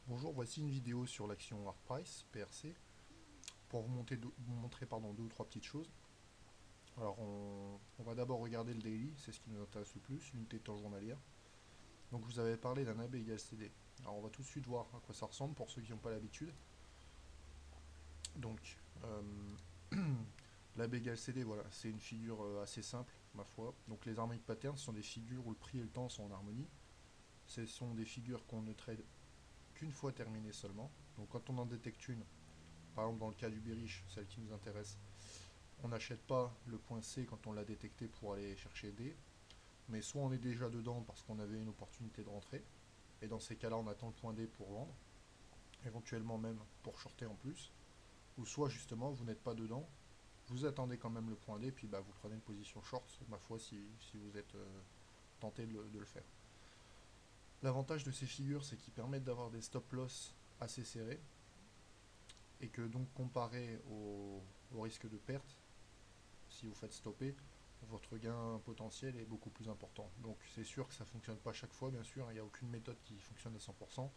Bonjour, voici une vidéo sur l'action Hard Price, PRC, pour vous montrer deux ou trois petites choses. Alors, on va d'abord regarder le daily, c'est ce qui nous intéresse le plus, l'unité de temps journalière. Donc, je vous avais parlé d'un AB égale CD. Alors, on va tout de suite voir à quoi ça ressemble pour ceux qui n'ont pas l'habitude. Donc, l'AB égale CD, voilà, c'est une figure assez simple, ma foi. Donc, les harmonic patterns sont des figures où le prix et le temps sont en harmonie. Ce sont des figures qu'on ne trade qu'une fois terminées seulement. Donc, quand on en détecte une, par exemple, dans le cas du bearish, celle qui nous intéresse, on n'achète pas le point C quand on l'a détecté pour aller chercher D, mais soit on est déjà dedans parce qu'on avait une opportunité de rentrer, et dans ces cas-là, on attend le point D pour vendre, éventuellement même pour shorter en plus, ou soit justement, vous n'êtes pas dedans, vous attendez quand même le point D, puis bah, vous prenez une position short, ma foi, si vous êtes tenté de le faire. L'avantage de ces figures, c'est qu'ils permettent d'avoir des stop loss assez serrés, et que donc comparé au risque de perte, si vous faites stopper, votre gain potentiel est beaucoup plus important. Donc c'est sûr que ça ne fonctionne pas chaque fois, bien sûr, il n'y a aucune méthode qui fonctionne à 100%,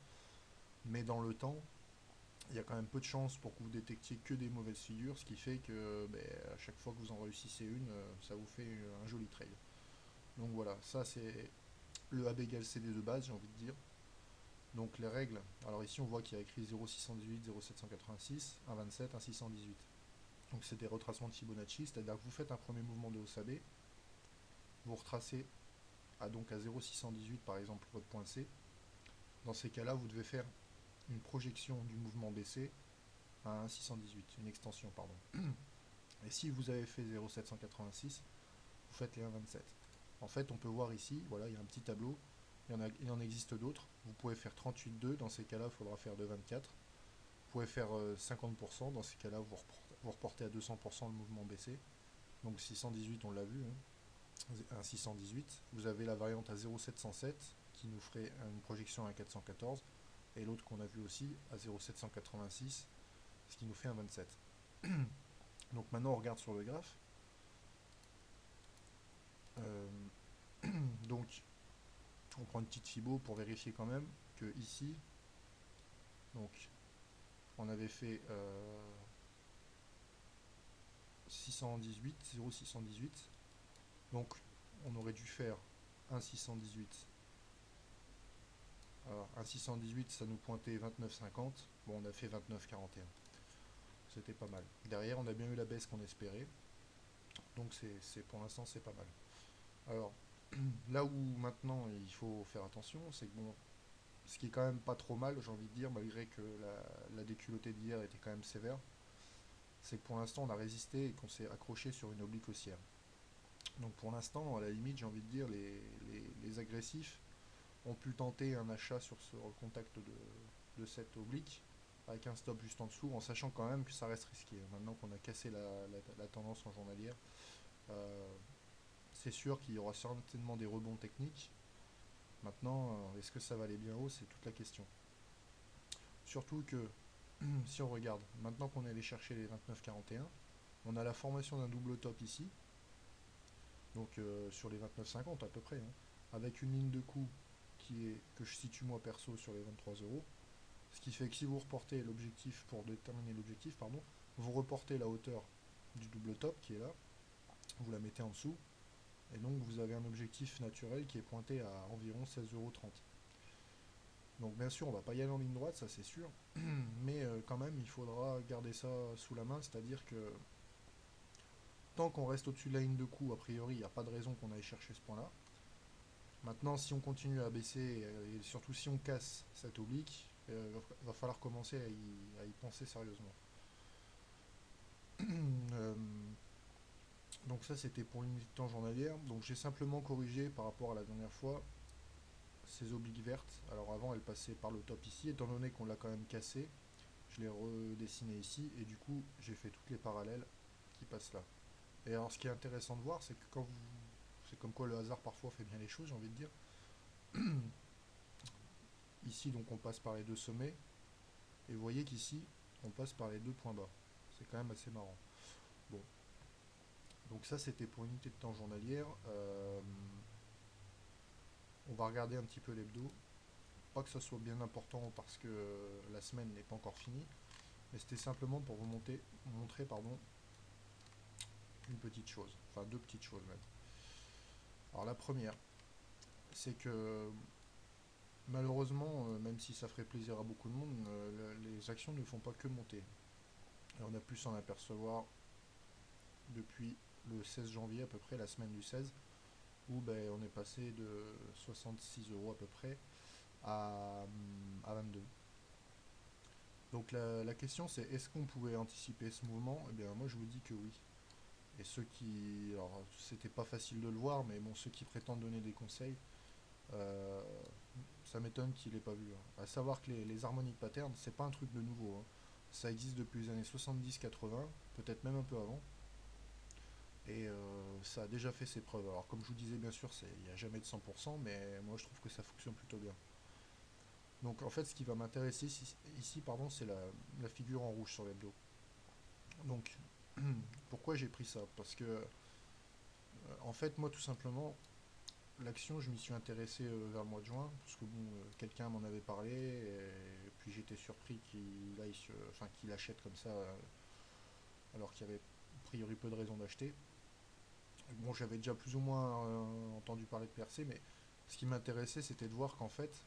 mais dans le temps, il y a quand même peu de chances pour que vous détectiez que des mauvaises figures, ce qui fait que à chaque fois que vous en réussissez une, ça vous fait un joli trade. Donc voilà, ça c'est le AB égale CD de base, j'ai envie de dire. Donc les règles, alors ici on voit qu'il y a écrit 0,618, 0,786, 1,27, 1,618. Donc c'est des retracements de Fibonacci, c'est-à-dire que vous faites un premier mouvement de hausse AB, vous retracez donc à 0,618 par exemple votre point C. Dans ces cas-là, vous devez faire une projection du mouvement baissier à 1,618, une extension, pardon. Et si vous avez fait 0,786, vous faites les 1,27. En fait, on peut voir ici, voilà, il y a un petit tableau, il en existe d'autres. Vous pouvez faire 38,2, dans ces cas-là, il faudra faire de 24. Vous pouvez faire 50%, dans ces cas-là, vous reportez à 200% le mouvement baissier. Donc 618, on l'a vu, hein, un 618. Vous avez la variante à 0,707 qui nous ferait une projection à 414 et l'autre qu'on a vu aussi à 0,786 ce qui nous fait un 27. Donc maintenant on regarde sur le graphe. Euh, donc on prend une petite fibo pour vérifier quand même que ici, donc on avait fait 618, 0,618. Donc on aurait dû faire un 618. Alors un 618 ça nous pointait 29,50. Bon on a fait 29,41. C'était pas mal. Derrière on a bien eu la baisse qu'on espérait. Donc pour l'instant c'est pas mal. Alors là où maintenant il faut faire attention, c'est que bon, ce qui est quand même pas trop mal, j'ai envie de dire, malgré que la déculottée d'hier était quand même sévère, c'est que pour l'instant on a résisté et qu'on s'est accroché sur une oblique haussière. Donc pour l'instant, à la limite, j'ai envie de dire, les agressifs ont pu tenter un achat sur ce contact de cette oblique avec un stop juste en dessous, en sachant quand même que ça reste risqué. Maintenant qu'on a cassé la tendance en journalière, euh, c'est sûr qu'il y aura certainement des rebonds techniques. Maintenant, est-ce que ça va aller bien haut, c'est toute la question. Surtout que si on regarde, maintenant qu'on est allé chercher les 29,41, on a la formation d'un double top ici, donc sur les 29,50 à peu près, hein, avec une ligne de coup que je situe moi perso sur les 23 euros. Ce qui fait que si vous reportez l'objectif, pour déterminer l'objectif, pardon, vous reportez la hauteur du double top qui est là, vous la mettez en dessous, et donc vous avez un objectif naturel qui est pointé à environ 16,30 €. Donc bien sûr, on va pas y aller en ligne droite, ça c'est sûr, mais quand même, il faudra garder ça sous la main, c'est-à-dire que tant qu'on reste au-dessus de la ligne de coup, a priori, il n'y a pas de raison qu'on aille chercher ce point-là. Maintenant, si on continue à baisser, et surtout si on casse cette oblique, va falloir commencer à y penser sérieusement. Euh, donc ça, c'était pour l'unité de temps journalière. Donc j'ai simplement corrigé par rapport à la dernière fois ces obliques vertes. Alors avant, elles passaient par le top ici, étant donné qu'on l'a quand même cassé, je l'ai redessiné ici, et du coup, j'ai fait toutes les parallèles qui passent là. Et alors, ce qui est intéressant de voir, c'est que quand vous... C'est comme quoi le hasard parfois fait bien les choses, j'ai envie de dire. Ici, donc, on passe par les deux sommets, et vous voyez qu'ici, on passe par les deux points bas. C'est quand même assez marrant. Bon, donc ça, c'était pour une unité de temps journalière. On va regarder un petit peu l'hebdo. pas que ça soit bien important parce que la semaine n'est pas encore finie, mais c'était simplement pour vous montrer pardon, une petite chose, enfin deux petites choses même. Alors la première, c'est que malheureusement, même si ça ferait plaisir à beaucoup de monde, les actions ne font pas que monter. Et on a pu s'en apercevoir depuis le 16 janvier à peu près, la semaine du 16, où ben, on est passé de 66 euros à peu près à 22. Donc la question c'est est-ce qu'on pouvait anticiper ce mouvement? Eh bien moi je vous dis que oui. Et ceux qui... Alors c'était pas facile de le voir, mais bon, ceux qui prétendent donner des conseils, euh, ça m'étonne qu'il n'ait pas vu. Hein. À savoir que les harmonic patterns, c'est pas un truc de nouveau. Hein. Ça existe depuis les années 70-80, peut-être même un peu avant. Et ça a déjà fait ses preuves. Alors comme je vous disais, bien sûr, il n'y a jamais de 100%, mais moi je trouve que ça fonctionne plutôt bien. Donc en fait, ce qui va m'intéresser ici, pardon, c'est la figure en rouge sur l'hebdo. Donc pourquoi j'ai pris ça? Parce que en fait, moi tout simplement, l'action, je m'y suis intéressé vers le mois de juin, parce que bon, quelqu'un m'en avait parlé, et puis j'étais surpris qu'il achète comme ça, alors qu'il y avait a priori peu de raisons d'acheter. Bon, j'avais déjà plus ou moins entendu parler de percée, mais ce qui m'intéressait, c'était de voir qu'en fait,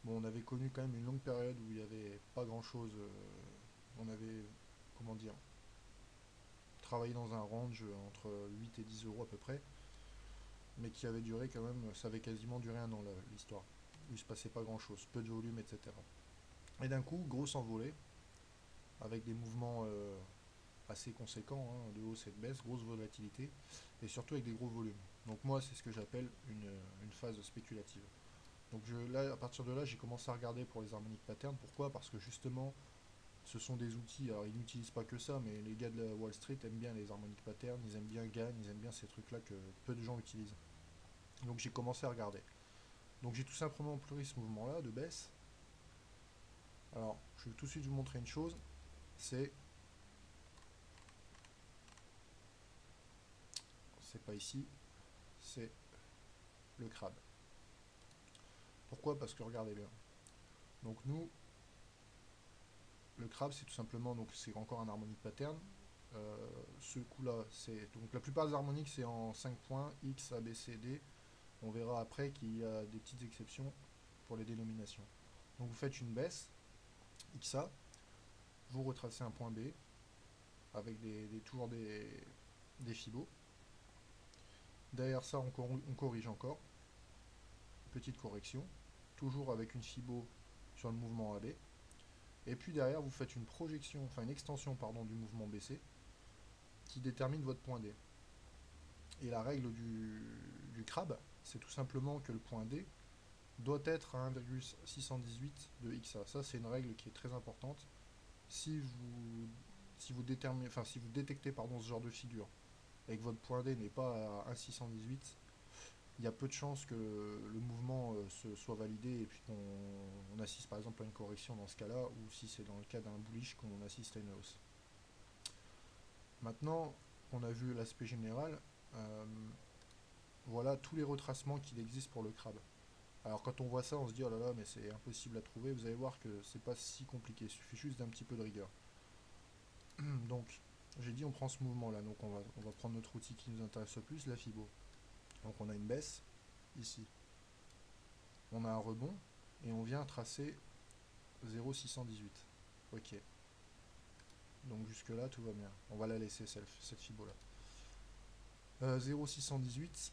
bon, on avait connu quand même une longue période où il n'y avait pas grand-chose. On avait, comment dire, travaillé dans un range entre 8 et 10 euros à peu près, mais qui avait duré quand même, ça avait quasiment duré un an l'histoire, où il se passait pas grand-chose, peu de volume, etc. Et d'un coup, grosse envolée, avec des mouvements assez conséquents, hein, de hausse et de baisse, grosse volatilité, et surtout avec des gros volumes. Donc moi, c'est ce que j'appelle une phase spéculative. Donc là, à partir de là, j'ai commencé à regarder pour les harmonic patterns. Pourquoi? Parce que justement, ce sont des outils, alors ils n'utilisent pas que ça, mais les gars de la Wall Street aiment bien les harmonic patterns, ils aiment bien Gann, ils aiment bien ces trucs-là que peu de gens utilisent. Donc j'ai commencé à regarder. Donc j'ai tout simplement pleuré ce mouvement-là de baisse. Alors, je vais tout de suite vous montrer une chose, c'est pas ici, c'est le crabe. Pourquoi? Parce que regardez bien. Donc nous, le crabe, c'est tout simplement, donc c'est encore un harmonic pattern. Ce coup-là, c'est donc la plupart des harmoniques, c'est en 5 points, X, A, B, C, D. On verra après qu'il y a des petites exceptions pour les dénominations. Donc vous faites une baisse, XA, vous retracez un point B avec toujours des fibos. Derrière ça, on corrige encore. Petite correction, toujours avec une fibo sur le mouvement AB. Et puis derrière, vous faites une projection, enfin une extension pardon, du mouvement BC qui détermine votre point D. Et la règle du crabe, c'est tout simplement que le point D doit être à 1,618 de XA. Ça, c'est une règle qui est très importante. Si vous détectez pardon, ce genre de figure et que votre point D n'est pas à 1,618, il y a peu de chances que le mouvement soit validé et puis qu'on assiste par exemple à une correction dans ce cas-là, ou si c'est dans le cas d'un bullish qu'on assiste à une hausse. Maintenant qu'on a vu l'aspect général, voilà tous les retracements qu'il existe pour le crabe. Alors quand on voit ça, on se dit oh là là, mais c'est impossible à trouver. Vous allez voir que c'est pas si compliqué, il suffit juste d'un petit peu de rigueur. Donc j'ai dit on prend ce mouvement là, donc on va prendre notre outil qui nous intéresse le plus, la Fibo. Donc on a une baisse ici. On a un rebond et on vient tracer 0,618. Ok. Donc jusque là tout va bien. On va la laisser cette Fibo là. 0,618.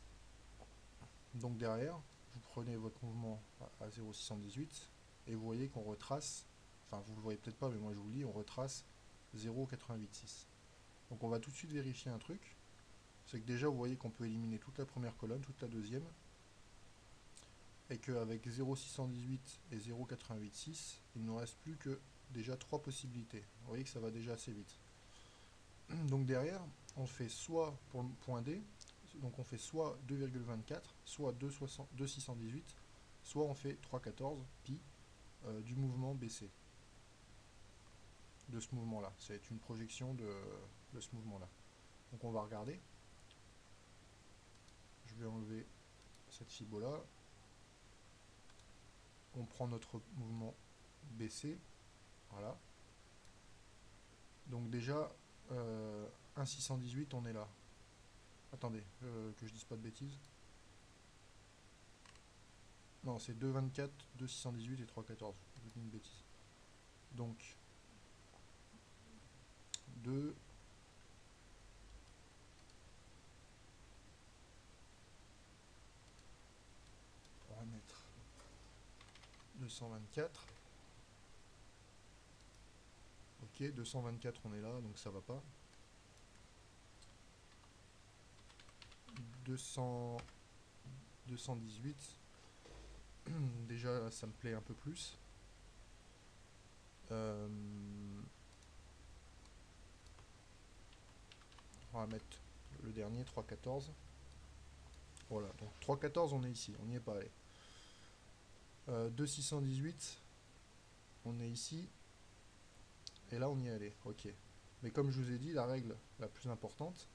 Donc derrière, vous prenez votre mouvement à 0,618 et vous voyez qu'on retrace, enfin vous le voyez peut-être pas mais moi je vous le dis, on retrace 0,886. Donc on va tout de suite vérifier un truc, c'est que déjà vous voyez qu'on peut éliminer toute la première colonne, toute la deuxième, et qu'avec 0,618 et 0,886, il ne nous reste plus que déjà 3 possibilités. Vous voyez que ça va déjà assez vite. Donc derrière, on fait soit pour le point D, donc on fait soit 2,24, soit 2,618, soit on fait 3,14 pi du mouvement BC, de ce mouvement-là. C'est une projection de ce mouvement-là. Donc on va regarder. Je vais enlever cette fibo-là. on prend notre mouvement baissier, voilà. Donc déjà, 1,618, on est là. Attendez, que je dise pas de bêtises. Non, c'est 2,24, 2,618 et 3,14. Je dis une bêtise. Donc, 2, on va mettre 224. Ok, 224, on est là, donc ça va pas. 200, 218. Déjà, ça me plaît un peu plus. On va mettre le dernier, 3,14. Voilà, donc 3,14, on est ici, on n'y est pas allé. 2,618, on est ici. Et là, on y est allé, ok. Mais comme je vous ai dit, la règle la plus importante,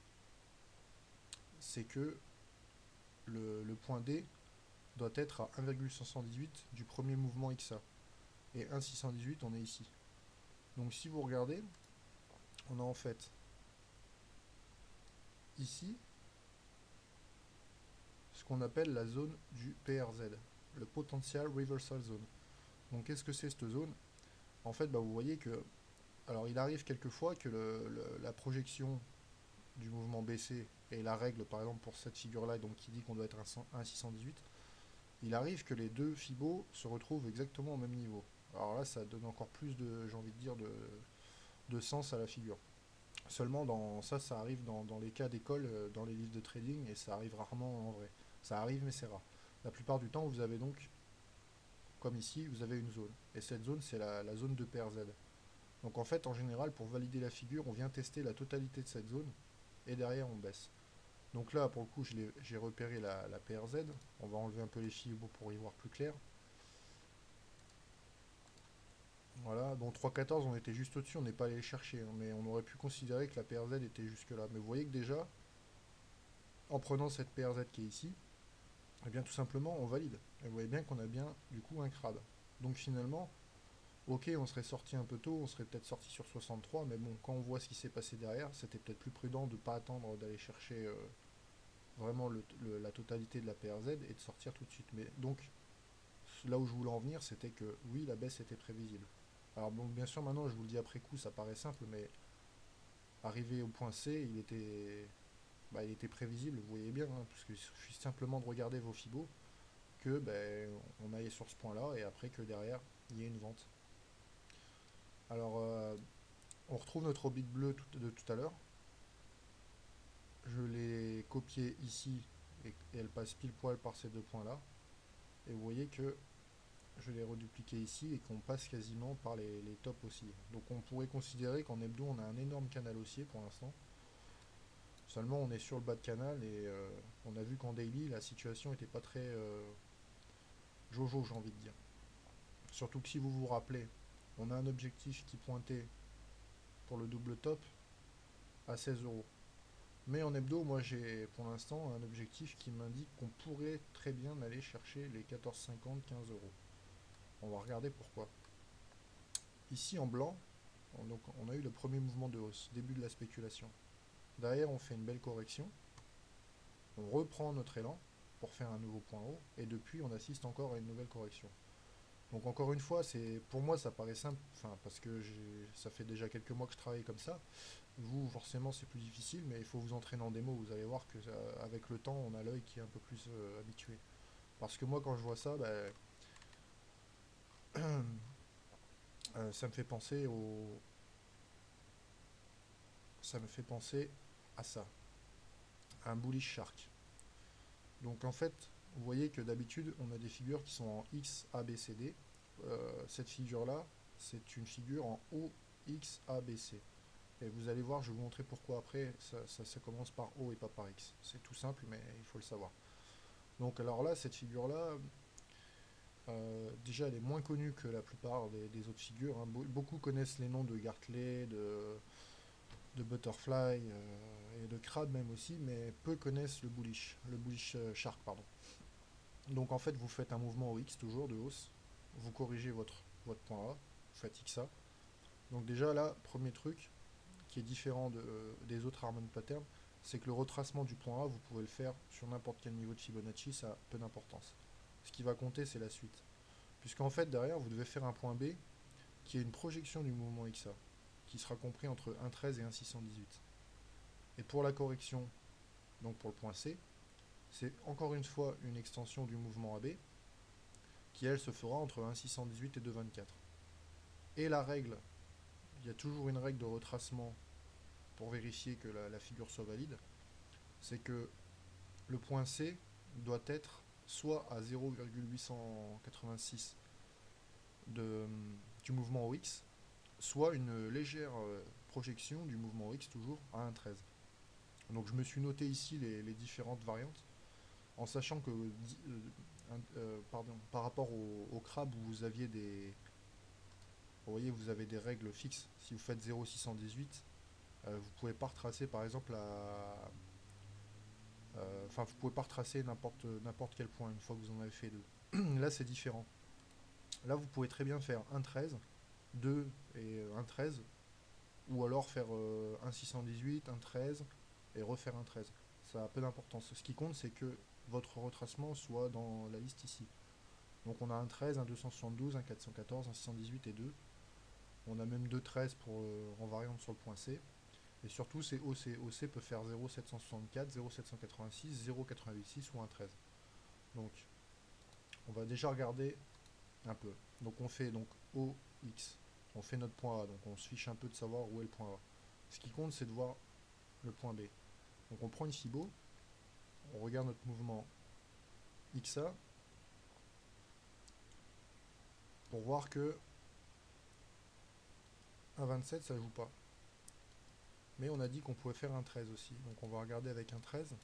c'est que le point D doit être à 1,518 du premier mouvement XA. Et 1,618, on est ici. Donc si vous regardez, on a en fait ici ce qu'on appelle la zone du PRZ, le Potential Reversal Zone. Donc qu'est-ce que c'est cette zone? En fait, vous voyez que, alors il arrive quelquefois que la projection du mouvement baissé et la règle, par exemple pour cette figure-là, donc qui dit qu'on doit être un 618, il arrive que les deux fibos se retrouvent exactement au même niveau. Alors là, ça donne encore plus de, j'ai envie de dire, de sens à la figure. Seulement, ça arrive dans les cas d'école, dans les livres de trading, et ça arrive rarement en vrai. Ça arrive, mais c'est rare. La plupart du temps, vous avez donc, comme ici, vous avez une zone. Et cette zone, c'est la zone de PRZ. Donc en fait, en général, pour valider la figure, on vient tester la totalité de cette zone, et derrière, on baisse. Donc là, pour le coup, j'ai repéré la PRZ. On va enlever un peu les fibos pour y voir plus clair. Voilà, bon 3,14 on était juste au-dessus, on n'est pas allé les chercher, hein, mais on aurait pu considérer que la PRZ était jusque là. Mais vous voyez que déjà, en prenant cette PRZ qui est ici, eh bien tout simplement on valide. Et vous voyez bien qu'on a bien du coup un crabe. Donc finalement, ok on serait sorti un peu tôt, on serait peut-être sorti sur 63, mais bon quand on voit ce qui s'est passé derrière, c'était peut-être plus prudent de ne pas attendre d'aller chercher vraiment la totalité de la PRZ et de sortir tout de suite. Mais donc là où je voulais en venir, c'était que oui la baisse était prévisible. Alors bon bien sûr maintenant je vous le dis après coup ça paraît simple, mais arrivé au point C, il était prévisible, vous voyez bien, hein, puisqu'il suffit simplement de regarder vos fibos, que on aille sur ce point-là, et après que derrière, il y ait une vente. Alors, on retrouve notre orbite bleue de tout à l'heure. Je l'ai copiée ici, et elle passe pile poil par ces deux points-là. Et vous voyez que je l'ai redupliqué ici, et qu'on passe quasiment par les tops aussi. Donc on pourrait considérer qu'en hebdo, on a un énorme canal haussier pour l'instant. Seulement, on est sur le bas de canal et on a vu qu'en daily, la situation n'était pas très jojo, j'ai envie de dire. Surtout que si vous vous rappelez, on a un objectif qui pointait pour le double top à 16 euros. Mais en hebdo, moi j'ai pour l'instant un objectif qui m'indique qu'on pourrait très bien aller chercher les 14,50, 15 euros. On va regarder pourquoi. Ici en blanc, on a eu le premier mouvement de hausse, début de la spéculation. Derrière, on fait une belle correction. On reprend notre élan pour faire un nouveau point haut. Et depuis, on assiste encore à une nouvelle correction. Donc encore une fois, pour moi ça paraît simple, enfin parce que ça fait déjà quelques mois que je travaille comme ça. Vous forcément c'est plus difficile, mais il faut vous entraîner en démo. Vous allez voir que avec le temps on a l'œil qui est un peu plus habitué. Parce que moi quand je vois ça, ça me fait penser ça me fait penser à ça, à un bullish shark. Donc en fait, vous voyez que d'habitude on a des figures qui sont en X, A, B, C, D. Cette figure là, c'est une figure en O, X, A, B, C. Et vous allez voir, je vais vous montrer pourquoi après, ça commence par O et pas par X. C'est tout simple, mais il faut le savoir. Donc alors là, cette figure-là, déjà elle est moins connue que la plupart des autres figures, hein. Beaucoup connaissent les noms de Gartley, de Butterfly et de Crab même aussi, mais peu connaissent le bullish shark, pardon. Donc en fait, vous faites un mouvement au X toujours de hausse. vous corrigez votre point A, vous faites XA. Donc déjà là, premier truc qui est différent des autres harmony patterns, c'est que le retracement du point A, vous pouvez le faire sur n'importe quel niveau de Fibonacci, ça a peu d'importance. Ce qui va compter, c'est la suite. Puisqu'en fait, derrière, vous devez faire un point B qui est une projection du mouvement XA, qui sera compris entre 1,13 et 1,618. Et pour la correction, donc pour le point C, c'est encore une fois une extension du mouvement AB, qui elle se fera entre 1,618 et 2,24. Et la règle, il y a toujours une règle de retracement pour vérifier que la figure soit valide, c'est que le point C doit être soit à 0,886 du mouvement OX, soit une légère projection du mouvement OX toujours à 1,13. Donc je me suis noté ici les différentes variantes, en sachant que par rapport au crabe où vous aviez vous voyez, vous avez des règles fixes. Si vous faites 0,618, vous pouvez pas retracer par exemple enfin, vous pouvez pas retracer n'importe quel point une fois que vous en avez fait deux. Là, c'est différent. Là, vous pouvez très bien faire 1,13, 2 et 1,13, ou alors faire 1,618, 1,13 et refaire 1,13. Ça a peu d'importance. Ce qui compte, c'est que votre retracement soit dans la liste ici. Donc on a un 13, un 272, un 414, un 618 et 2. On a même 2,13 en variante sur le point C. Et surtout, c'est OC. OC peut faire 0,764, 0,786, 0,886 ou un 13. Donc, on va déjà regarder un peu. Donc, on fait donc OX. On fait notre point A. Donc, on se fiche un peu de savoir où est le point A. Ce qui compte, c'est de voir le point B. Donc, on prend une fibo. On regarde notre mouvement XA pour voir que 1,27 ça joue pas. Mais on a dit qu'on pouvait faire un 13 aussi. Donc, on va regarder avec un 13.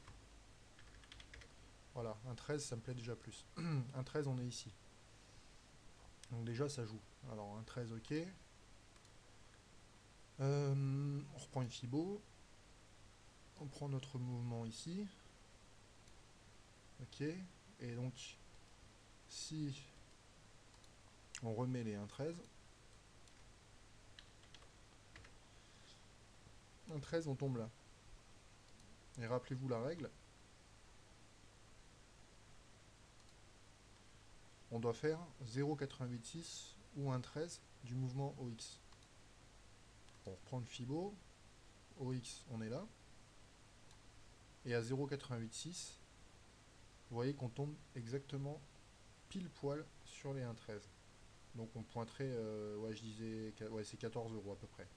Voilà, un 13 ça me plaît déjà plus. Un 13 on est ici. Donc déjà ça joue. Alors un 13 ok. On reprend une fibo. On prend notre mouvement ici. Ok. Et donc si on remet les 1,13. 1,13 on tombe là. Et rappelez-vous la règle. On doit faire 0,886 ou 1,13 du mouvement OX. On reprend une fibo. OX on est là. Et à 0,886, vous voyez qu'on tombe exactement pile poil sur les 1,13. Donc on pointerait, ouais je disais, ouais c'est 14 € à peu près.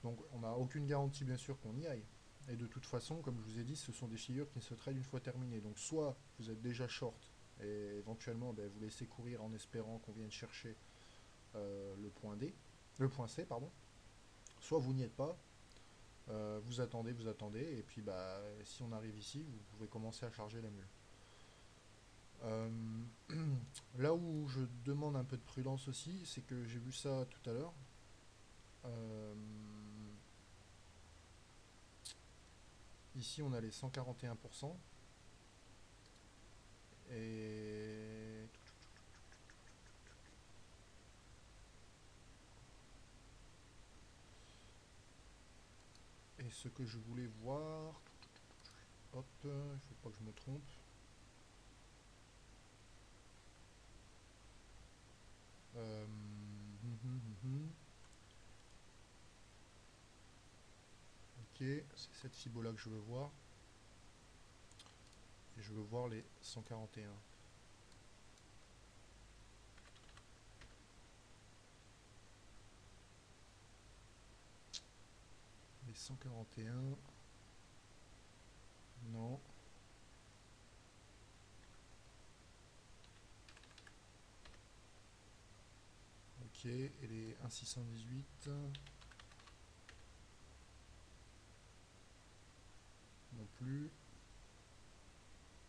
Donc on n'a aucune garantie bien sûr qu'on y aille. Et de toute façon, comme je vous ai dit, ce sont des figures qui ne se trade une fois terminées. Donc soit vous êtes déjà short et éventuellement vous laissez courir en espérant qu'on vienne chercher le point C, pardon. Soit vous n'y êtes pas, vous attendez, et puis si on arrive ici, vous pouvez commencer à charger la mule. Là où je demande un peu de prudence aussi, c'est que j'ai vu ça tout à l'heure. Ici, on a les 141%. Et ce que je voulais voir, hop, il ne faut pas que je me trompe. Ok, c'est cette fibo là que je veux voir. Et je veux voir les 141. Les 141. Non. Ok, et les 1,618. Non plus.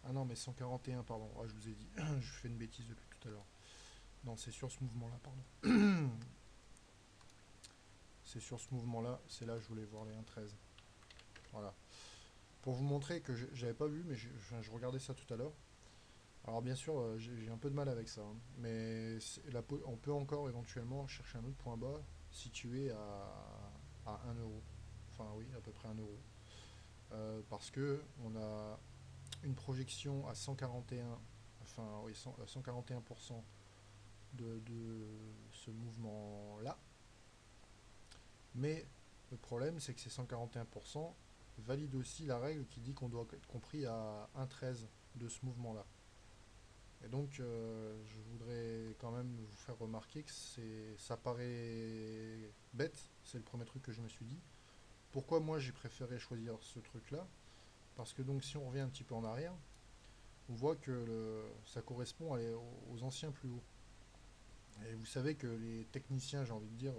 Ah non, mais 141, pardon. Ah, je vous ai dit, je fais une bêtise depuis tout à l'heure. Non, c'est sur ce mouvement-là, pardon. C'est sur ce mouvement-là, c'est là que je voulais voir les 1,13. Voilà. Pour vous montrer que j'avais pas vu, mais je regardais ça tout à l'heure. Alors bien sûr, j'ai un peu de mal avec ça, hein, mais on peut encore éventuellement chercher un autre point bas situé à 1 euro. Enfin oui, à peu près 1 euro. Parce que on a une projection à 141, enfin oui, 141% de ce mouvement-là. Mais le problème, c'est que ces 141% valident aussi la règle qui dit qu'on doit être compris à 1,13 de ce mouvement-là. Et donc, je voudrais quand même vous faire remarquer que ça paraît bête, c'est le premier truc que je me suis dit. Pourquoi moi j'ai préféré choisir ce truc-là? Parce que donc si on revient un petit peu en arrière, on voit que ça correspond aux anciens plus hauts. Et vous savez que les techniciens, j'ai envie de dire,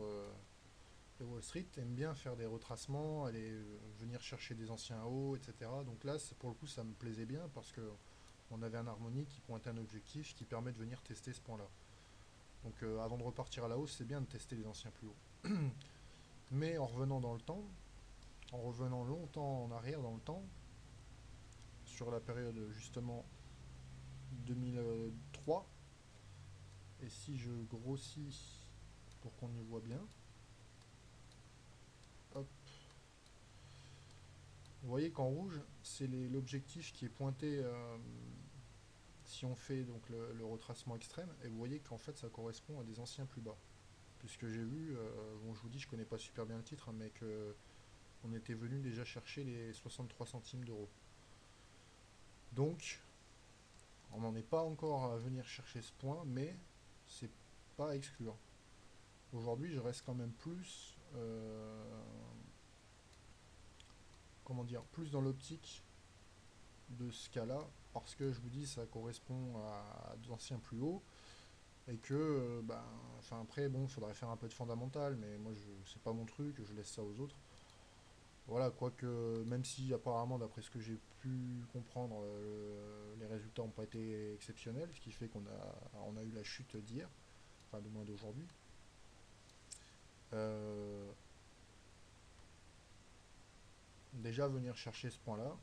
de Wall Street aiment bien faire des retracements, aller venir chercher des anciens hauts, etc. Donc là, pour le coup, ça me plaisait bien parce que on avait un harmonique qui pointait un objectif qui permet de venir tester ce point-là. Donc avant de repartir à la hausse, c'est bien de tester les anciens plus hauts. Mais en revenant dans le temps, en revenant longtemps en arrière dans le temps, sur la période justement 2003, et si je grossis pour qu'on y voit bien, hop, vous voyez qu'en rouge, c'est l'objectif qui est pointé si on fait donc le retracement extrême, et vous voyez qu'en fait ça correspond à des anciens plus bas. Puisque j'ai vu, bon je vous dis je connais pas super bien le titre, hein, mais que on était venu déjà chercher les 63 centimes d'euros. Donc on n'en est pas encore à venir chercher ce point, mais c'est pas à exclure. Aujourd'hui je reste quand même plus comment dire, plus dans l'optique de ce cas-là, parce que je vous dis ça correspond à d'anciens plus hauts, et que ben, enfin après bon, il faudrait faire un peu de fondamental, mais moi c'est pas mon truc, je laisse ça aux autres. Voilà, quoique même si apparemment d'après ce que j'ai pu comprendre, les résultats n'ont pas été exceptionnels, ce qui fait on a eu la chute d'hier, enfin du moins d'aujourd'hui. Euh, Déjà venir chercher ce point-là,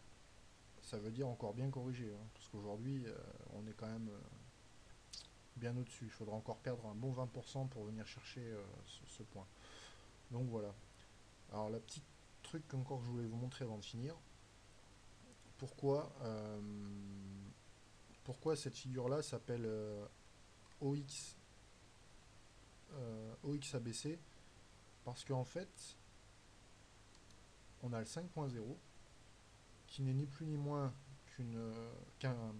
ça veut dire encore bien corriger, hein, parce qu'aujourd'hui on est quand même bien au-dessus. Il faudra encore perdre un bon 20% pour venir chercher ce point. Donc voilà. Alors la petite truc encore que je voulais vous montrer avant de finir, pourquoi, pourquoi cette figure-là s'appelle OX, OXABC? Parce qu'en fait, on a le 5.0 qui n'est ni plus ni moins qu'un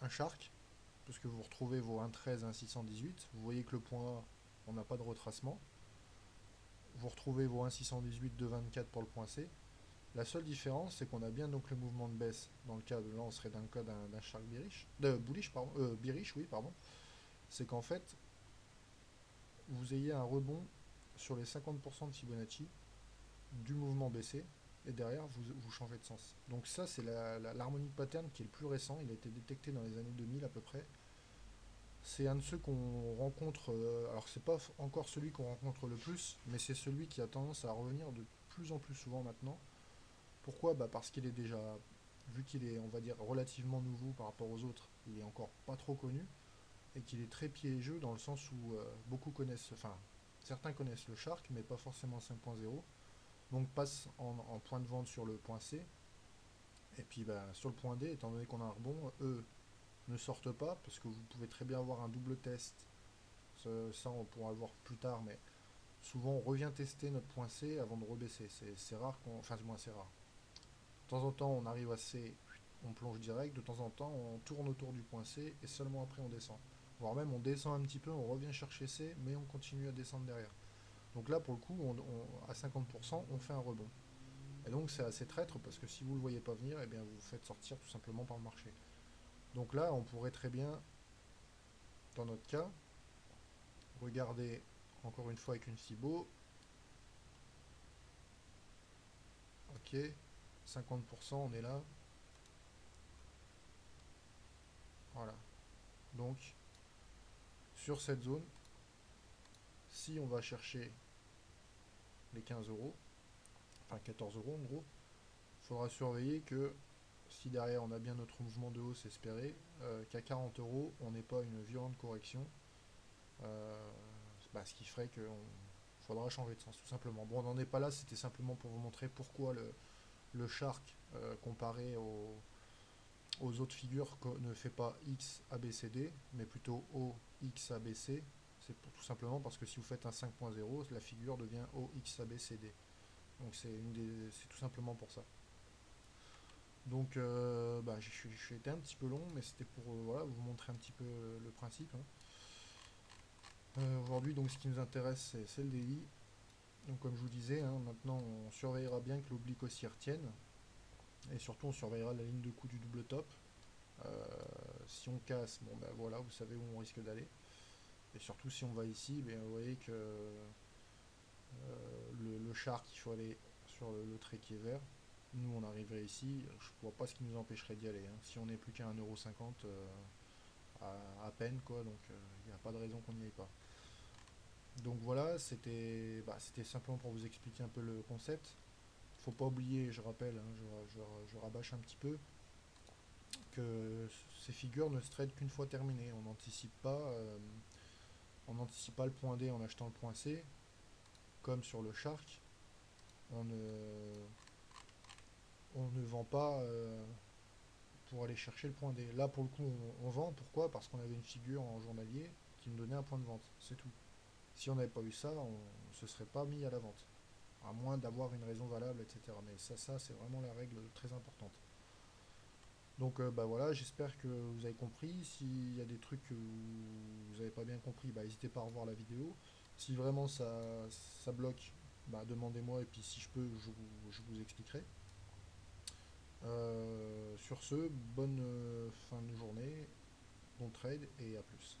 un shark, puisque vous retrouvez vos 1.13 et 1.618. Vous voyez que le point A, on n'a pas de retracement. Vous retrouvez vos 1.618, 2.24 pour le point C. La seule différence, c'est qu'on a bien donc le mouvement de baisse. Dans le cas de là, on serait dans le cas d'un shark bearish, de bullish, pardon, bearish, oui, pardon. C'est qu'en fait, vous ayez un rebond sur les 50% de Fibonacci du mouvement baissier, et derrière, vous changez de sens. Donc ça, c'est l'harmonique pattern qui est le plus récent. Il a été détecté dans les années 2000 à peu près. C'est un de ceux qu'on rencontre, alors c'est pas encore celui qu'on rencontre le plus, mais c'est celui qui a tendance à revenir de plus en plus souvent maintenant. Pourquoi? Bah parce qu'il est déjà, vu qu'il est, on va dire, relativement nouveau par rapport aux autres, il est encore pas trop connu, et qu'il est très piégeux dans le sens où beaucoup connaissent, enfin, certains connaissent le Shark, mais pas forcément 5.0, donc passent en point de vente sur le point C, et puis bah, sur le point D, étant donné qu'on a un rebond, eux ne sortent pas, parce que vous pouvez très bien avoir un double test, ça on pourra le voir plus tard, mais souvent on revient tester notre point C avant de rebaisser, c'est rare qu'on, enfin du moins c'est rare. De temps en temps, on arrive à C, on plonge direct. De temps en temps, on tourne autour du point C et seulement après on descend. Voire même on descend un petit peu, on revient chercher C, mais on continue à descendre derrière. Donc là, pour le coup, à 50%, on fait un rebond. Et donc c'est assez traître parce que si vous ne le voyez pas venir, eh bien vous vous faites sortir tout simplement par le marché. Donc là, on pourrait très bien, dans notre cas, regarder encore une fois avec une Fibo. Ok, 50%, on est là. Voilà. Donc, sur cette zone, si on va chercher les 15 euros, enfin 14 euros en gros, il faudra surveiller que si derrière on a bien notre mouvement de hausse espéré, qu'à 40 euros, on n'ait pas une violente correction, euh, ce qui ferait qu'il faudra changer de sens, tout simplement. Bon, on n'en est pas là, c'était simplement pour vous montrer pourquoi le Shark, comparé aux autres figures, ne fait pas X, A, B, C, D, mais plutôt O, X, A, B, C. C'est tout simplement parce que si vous faites un 5.0, la figure devient O, X, A, B, C, D. Donc c'est tout simplement pour ça. Donc j'ai été un petit peu long, mais c'était pour voilà, vous montrer un petit peu le principe, hein. Aujourd'hui, donc ce qui nous intéresse, c'est le daily. Donc comme je vous disais, hein, maintenant on surveillera bien que l'oblique aussi retienne. Et surtout on surveillera la ligne de coup du double top. Euh, Si on casse, bon ben voilà, vous savez où on risque d'aller. Et surtout si on va ici, ben, vous voyez que le shark, il faut aller sur le trait qui est vert. Nous on arriverait ici, je vois pas ce qui nous empêcherait d'y aller, hein. Si on n'est plus qu'à 1,50 € à peine quoi, donc il n'y a pas de raison qu'on n'y aille pas. Donc voilà, c'était simplement pour vous expliquer un peu le concept. Faut pas oublier, je rappelle, hein, je rabâche un petit peu, que ces figures ne se traitent qu'une fois terminées. On n'anticipe pas le point D en achetant le point C, comme sur le Shark. On ne, on ne vend pas pour aller chercher le point D. Là, pour le coup, on vend. Pourquoi? Parce qu'on avait une figure en journalier qui nous donnait un point de vente. C'est tout. Si on n'avait pas eu ça, on ne se serait pas mis à la vente. À moins d'avoir une raison valable, etc. Mais ça c'est vraiment la règle très importante. Donc voilà, j'espère que vous avez compris. S'il y a des trucs que vous n'avez pas bien compris, n'hésitez pas à revoir la vidéo. Si vraiment ça bloque, demandez-moi et puis si je peux, je vous expliquerai. Sur ce, bonne fin de journée, bon trade et à plus.